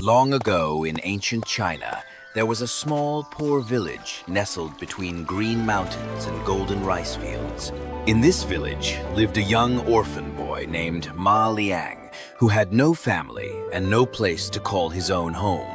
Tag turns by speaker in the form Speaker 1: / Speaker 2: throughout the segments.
Speaker 1: Long ago in ancient China, there was a small, poor village nestled between green mountains and golden rice fields. In this village lived a young orphan boy named Ma Liang, who had no family and no place to call his own home.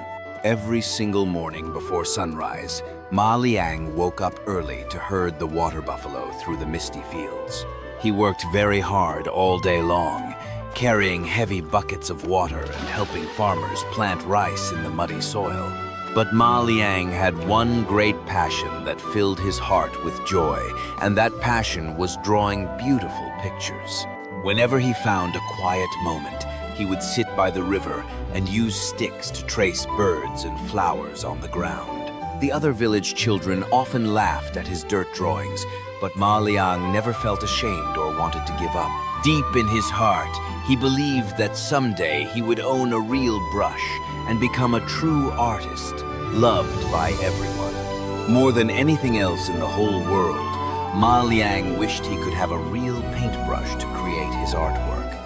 Speaker 1: Every single morning before sunrise, Ma Liang woke up early to herd the water buffalo through the misty fields. He worked very hard all day long, carrying heavy buckets of water and helping farmers plant rice in the muddy soil. But Ma Liang had one great passion that filled his heart with joy, and that passion was drawing beautiful pictures. Whenever he found a quiet moment, he would sit by the river and use sticks to trace birds and flowers on the ground. The other village children often laughed at his dirt drawings, but Ma Liang never felt ashamed or wanted to give up. Deep in his heart, he believed that someday he would own a real brush and become a true artist, loved by everyone. More than anything else in the whole world, Ma Liang wished he could have a real paintbrush to create his artwork.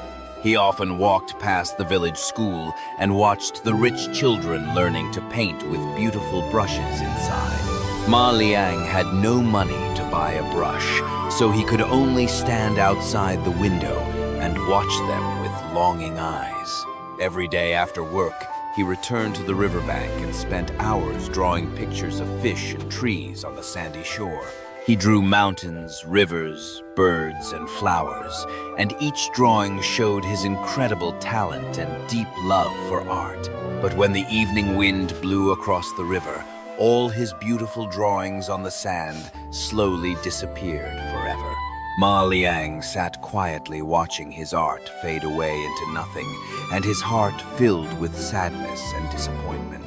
Speaker 1: He often walked past the village school and watched the rich children learning to paint with beautiful brushes inside. Ma Liang had no money to buy a brush, so he could only stand outside the window and watch them with longing eyes. Every day after work, he returned to the riverbank and spent hours drawing pictures of fish and trees on the sandy shore. He drew mountains, rivers, birds, and flowers, and each drawing showed his incredible talent and deep love for art. But when the evening wind blew across the river, all his beautiful drawings on the sand slowly disappeared forever. Ma Liang sat quietly watching his art fade away into nothing, and his heart filled with sadness and disappointment.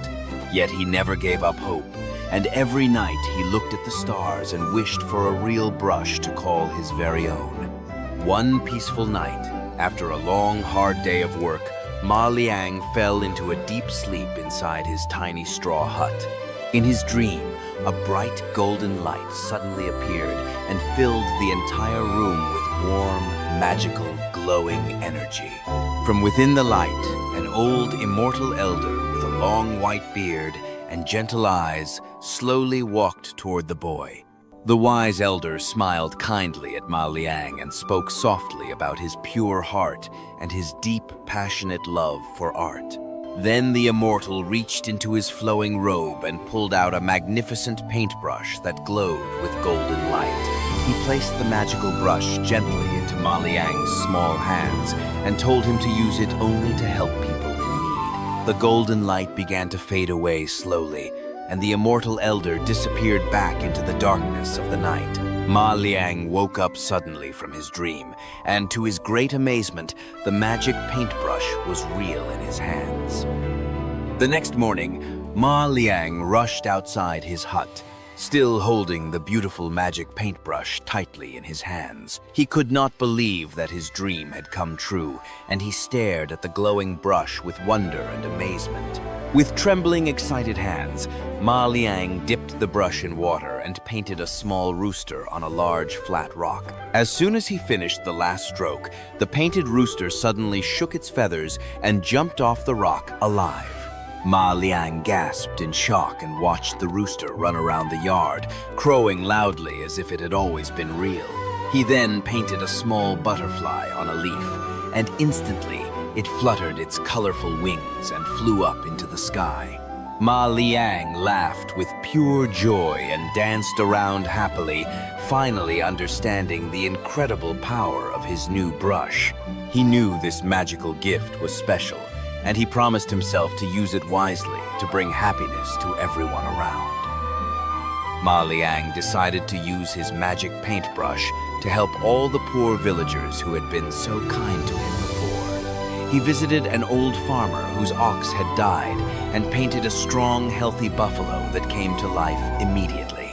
Speaker 1: Yet he never gave up hope, and every night he looked at the stars and wished for a real brush to call his very own. One peaceful night, after a long, hard day of work, Ma Liang fell into a deep sleep inside his tiny straw hut. In his dream, a bright golden light suddenly appeared and filled the entire room with warm, magical, glowing energy. From within the light, an old immortal elder with a long white beard and gentle eyes slowly walked toward the boy. The wise elder smiled kindly at Ma Liang and spoke softly about his pure heart and his deep, passionate love for art. Then the immortal reached into his flowing robe and pulled out a magnificent paintbrush that glowed with golden light. He placed the magical brush gently into Ma Liang's small hands and told him to use it only to help people in need. The golden light began to fade away slowly, and the immortal elder disappeared back into the darkness of the night. Ma Liang woke up suddenly from his dream, and to his great amazement, the magic paintbrush was real in his hands. The next morning, Ma Liang rushed outside his hut, still holding the beautiful magic paintbrush tightly in his hands. He could not believe that his dream had come true, and he stared at the glowing brush with wonder and amazement. With trembling, excited hands, Ma Liang dipped the brush in water and painted a small rooster on a large, flat rock. As soon as he finished the last stroke, the painted rooster suddenly shook its feathers and jumped off the rock alive. Ma Liang gasped in shock and watched the rooster run around the yard, crowing loudly as if it had always been real. He then painted a small butterfly on a leaf, and instantly it fluttered its colorful wings and flew up into the sky. Ma Liang laughed with pure joy and danced around happily, finally understanding the incredible power of his new brush. He knew this magical gift was special, and he promised himself to use it wisely to bring happiness to everyone around. Ma Liang decided to use his magic paintbrush to help all the poor villagers who had been so kind to him before. He visited an old farmer whose ox had died and painted a strong, healthy buffalo that came to life immediately.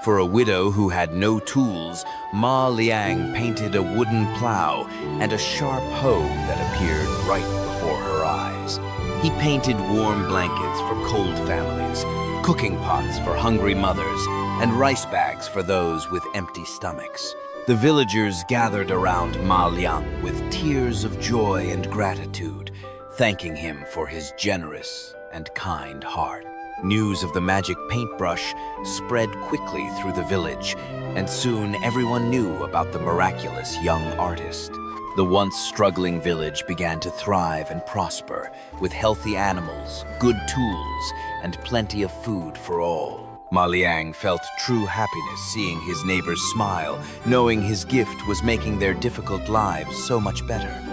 Speaker 1: For a widow who had no tools, Ma Liang painted a wooden plow and a sharp hoe that appeared right before her eyes. He painted warm blankets for cold families, cooking pots for hungry mothers, and rice bags for those with empty stomachs. The villagers gathered around Ma Liang with tears of joy and gratitude, thanking him for his generous and kind heart. News of the magic paintbrush spread quickly through the village, and soon everyone knew about the miraculous young artist. The once struggling village began to thrive and prosper, with healthy animals, good tools, and plenty of food for all. Ma Liang felt true happiness seeing his neighbors smile, knowing his gift was making their difficult lives so much better.